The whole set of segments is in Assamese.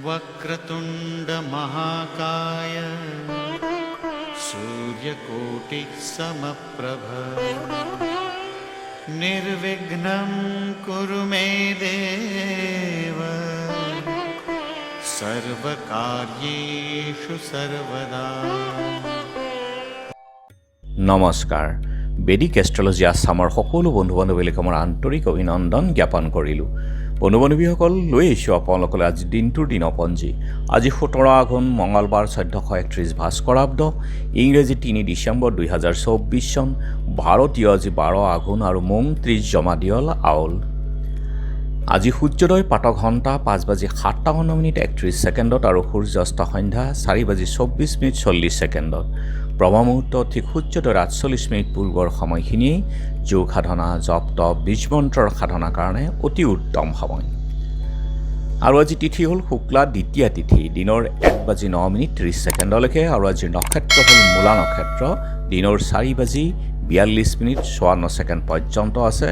वक्रतुंड महाकाय सूर्यकोटि समप्रभ निर्विघ्नं कुरु मे देव सर्वकार्येषु सर्वदा। নমস্কাৰ। বেদিক এষ্ট্ৰলজি আছামৰ সকলো বন্ধু বান্ধৱীলৈ মোৰ আন্তৰিক অভিনন্দন জ্ঞাপন কৰিলোঁ। বন্ধু বান্ধৱীসকল, লৈ আহিছোঁ আপোনালোকলৈ আজি দিনটোৰ দিনপঞ্জী। আজি 17 আঘোণ মঙলবাৰ 1431 ভাস্কৰাব্দ, ইংৰাজী 3 ডিচেম্বৰ 2024 চন, ভাৰতীয় আজি 12 আঘোণ আৰু মোং 30 জমাদিয়ল আউল। আজি সূৰ্যোদয় প্ৰাতঃ ঘণ্টা 5:57:31 আৰু সূৰ্যাস্ত সন্ধ্যা 4:24:40। ব্ৰহ্মমুহূৰ্ত ঠিক সূৰ্যোদয়ৰ 48 পূৰ্বৰ সময়খিনিয়েই যোগ সাধনা, জপ তপ, বীজমন্ত্ৰৰ সাধনাৰ কাৰণে অতি উত্তম সময়। আৰু আজি তিথি হ'ল শুক্লা দ্বিতীয়া তিথি, দিনৰ 1:09:30 আৰু আজিৰ নক্ষত্ৰ হ'ল মূলা নক্ষত্ৰ, দিনৰ 4:42:54 পৰ্যন্ত আছে।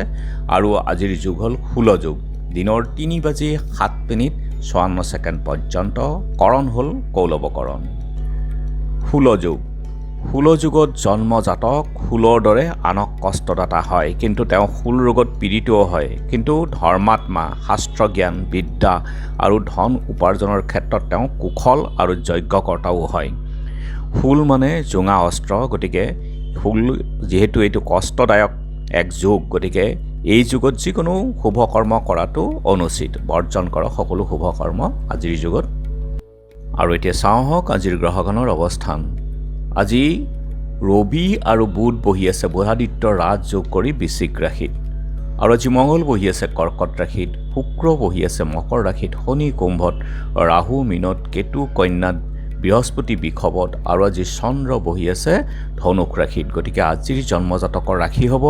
আৰু আজিৰ যুগ হ'ল ষোল যুগ, দিনৰ 3:07:54 পৰ্যন্ত। কৰণ হ'ল কৌলৱকৰণ। ষোল যুগত জন্মজাতক শুলৰ দৰে আনক কষ্টদাতা হয়, কিন্তু তেওঁ শুল ৰোগত পীড়িতও হয়। কিন্তু ধৰ্মাত্মা, শাস্ত্ৰজ্ঞান, বিদ্যা আৰু ধন উপাৰ্জনৰ ক্ষেত্ৰত তেওঁ কুশল আৰু যজ্ঞকৰ্তাও হয়। শুল মানে জোঙা অস্ত্ৰ, গতিকে শুল যিহেতু এইটো কষ্টদায়ক এক যুগ, গতিকে এই যুগত যিকোনো শুভকৰ্ম কৰাটো অনুচিত। বৰ্জন কৰক সকলো শুভকৰ্ম আজিৰ যুগত। আৰু এতিয়া চাওঁ হওক আজিৰ গ্ৰহগণৰ অৱস্থান। আজি ৰবি আৰু বুধ বহি আছে বুধাদিত্য ৰাজ যোগ কৰি বৃশ্চিক ৰাশিত। আৰু আজি মঙ্গল বহি আছে কৰ্কট ৰাশিত, শুক্ৰ বহি আছে মকৰ ৰাশিত, শনি কুম্ভত, ৰাহু মীনত, কেতু কন্যাত, বৃহস্পতি বৃষভত, আৰু আজি চন্দ্ৰ বহি আছে ধনুক ৰাশিত। গতিকে আজিৰ জন্মজাতকৰ ৰাশি হ'ব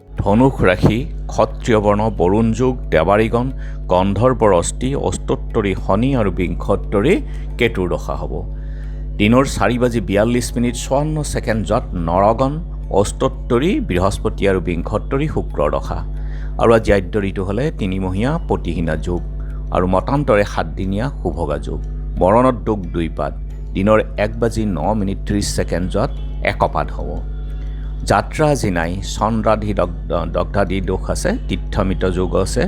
ধনুক ৰাশি, ক্ষত্ৰিয় বৰ্ণ, বৰুণ যোগ, দেৱাৰীগণ, গন্ধৰ্বৰ অস্থি, অষ্টোত্তৰী শনি আৰু বিংশোত্তৰী কেতুৰ দশা হ'ব। দিনৰ 4:42:54 নৰগণ, অষ্টোত্তৰী বৃহস্পতি আৰু বিংশোত্তৰী শুক্ৰৰ দশা। আৰু আজি আদ্য ঋতু হ'লে 3মহীয়া পতিহীনা যোগ আৰু মতান্তৰে 7দিনীয়া শুভগা যোগ। মৰণত দোষ 2 পাদ, দিনৰ 1:09:30 একপাদ হ'ব। যাত্ৰা আজি নাই, চন্দ্ৰাধি দগ্ধাদি দোষ আছে, তীৰ্থমিত যোগ আছে।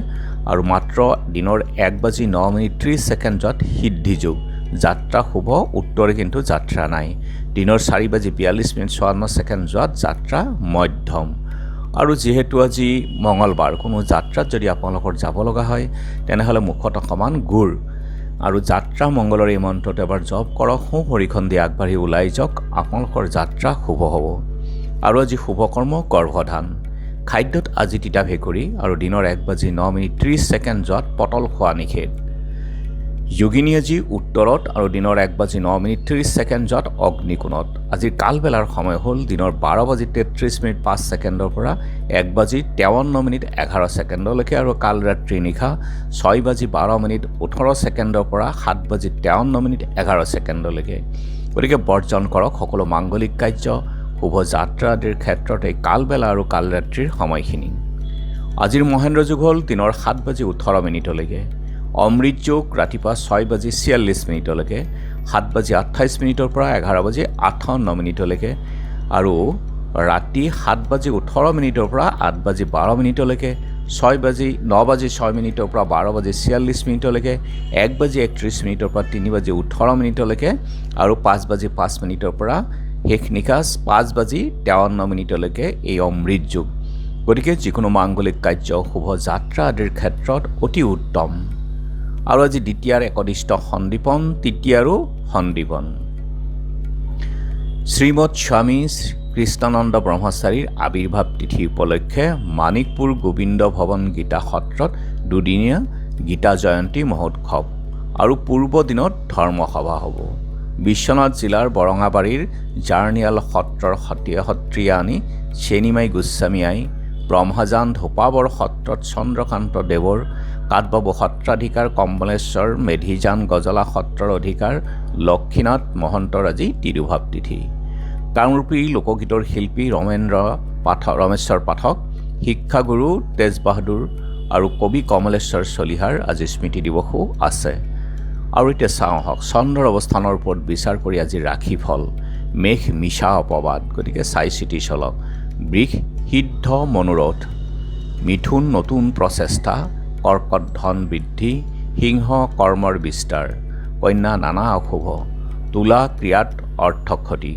আৰু মাত্ৰ দিনৰ 1:09:30 সিদ্ধি যোগ। যাত্ৰা শুভ, উত্তৰে কিন্তু যাত্ৰা নাই। দিনৰ 4:42:54 যাত্ৰা মধ্যম। আৰু যিহেতু আজি মঙলবাৰ, কোনো যাত্ৰাত যদি আপোনালোকৰ যাব লগা হয় তেনেহ'লে মুখত অকণমান গুড় আৰু যাত্ৰা মংগলৰ এই মন্ত্ৰটো এবাৰ জপ কৰক, সোঁ ভৰিখন দি আগবাঢ়ি ওলাই যাওক, আপোনালোকৰ যাত্ৰা শুভ হ'ব। আৰু আজি শুভকৰ্ম গৰ্ভধান। খাদ্যত আজি তিতা ভেকুৰী আৰু দিনৰ 1:09:30 পটল খোৱা নিষেধ। যোগিনী আজি উত্তৰত আৰু দিনৰ 1:09:30 অগ্নিকোণত। আজিৰ কালবেলাৰ সময় হ'ল দিনৰ 12:33:05 পৰা 1:53:11 আৰু কালৰাত্ৰি নিশা 6:12:18 পৰা 7:53:11। গতিকে বৰ্জন কৰক সকলো মাংগলিক কাৰ্য, শুভ যাত্ৰা আদিৰ ক্ষেত্ৰত এই কালবেলা আৰু কালৰাত্ৰিৰ সময়খিনি। আজিৰ মহেন্দ্ৰ যুগ হ'ল দিনৰ 7:18 অমৃত যোগ ৰাতিপুৱা 6:46 7:28 পৰা 11:58 আৰু ৰাতি 7:18 পৰা 8:12 9:06 পৰা 12:46 1:31 পৰা 3:18 আৰু 5:05 পৰা শেষ নিশা 5:53 এই অমৃত যুগ। গতিকে যিকোনো মাংগলিক কাৰ্য, শুভ যাত্ৰা আদিৰ ক্ষেত্ৰত অতি উত্তম। আৰু আজি দ্বিতীয়াৰ একনিষ্ঠ সন্দীপন, তৃতীয়াৰো সন্দীপন। শ্ৰীমৎ স্বামী কৃষ্ণানন্দ ব্ৰহ্মচাৰীৰ আৱিৰ্ভাৱ তিথি উপলক্ষে মাণিকপুৰ গোবিন্দ ভৱন গীতা সত্ৰত দুদিনীয়া গীতা জয়ন্তী মহোৎসৱ আৰু পূৰ্ব দিনত ধৰ্মসভা হ'ব। বিশ্বনাথ জিলাৰ বৰঙাবাৰীৰ জাৰ্নিয়াল সত্ৰৰ সত্ৰীয়ানী চেনিমাই গোস্বামী আই, ব্ৰহ্মাজান ধোপাবৰ সত্ৰত চন্দ্ৰকান্ত দেৱৰ, কাঠবাবু সত্ৰাধিকাৰ কমলেশ্বৰ মেধিজান গজলা সত্ৰৰ অধিকাৰ লক্ষীনাথ মহন্তৰ আজি তিৰুভাৱ তিথি। কামৰূপী লোকগীতৰ শিল্পী ৰমেশ্বৰ পাঠক, শিক্ষাগুৰু তেজ বাহাদুৰ আৰু কবি কমলেশ্বৰ চলিহাৰ আজি স্মৃতি দিৱসো আছে। আৰু এতিয়া চাওঁ আহক, চন্দ্ৰৰ অৱস্থানৰ ওপৰত বিচাৰ কৰি আজি ৰাশিফল। মেঘ মিছা অপবাদ, গতিকে চাই চিতি চলক। বৃষ সিদ্ধ মনোৰথ, মিথুন নতুন প্ৰচেষ্টা, কৰ্কট ধন বৃদ্ধি, সিংহ কৰ্মৰ বিস্তাৰ, কন্যা নানা অশুভ, তুলা ক্ৰিয়াত অৰ্থক্ষতি,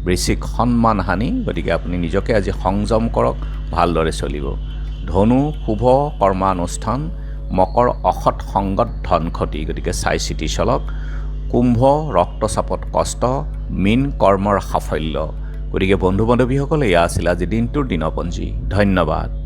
বৃশ্চিক সন্মান হানি, গতিকে আপুনি নিজকে আজি সংযম কৰক, ভালদৰে চলিব। ধনু শুভ কৰ্মানুষ্ঠান, মকৰ অসৎ সংগত ধন ক্ষতি, গতিকে চাই চিতি চলক। কুম্ভ ৰক্তচাপত কষ্ট, মীন কৰ্মৰ সাফল্য। গতিকে বন্ধু বান্ধৱীসকল, এয়া আছিল আজি দিনটোৰ দিনপঞ্জী। ধন্যবাদ।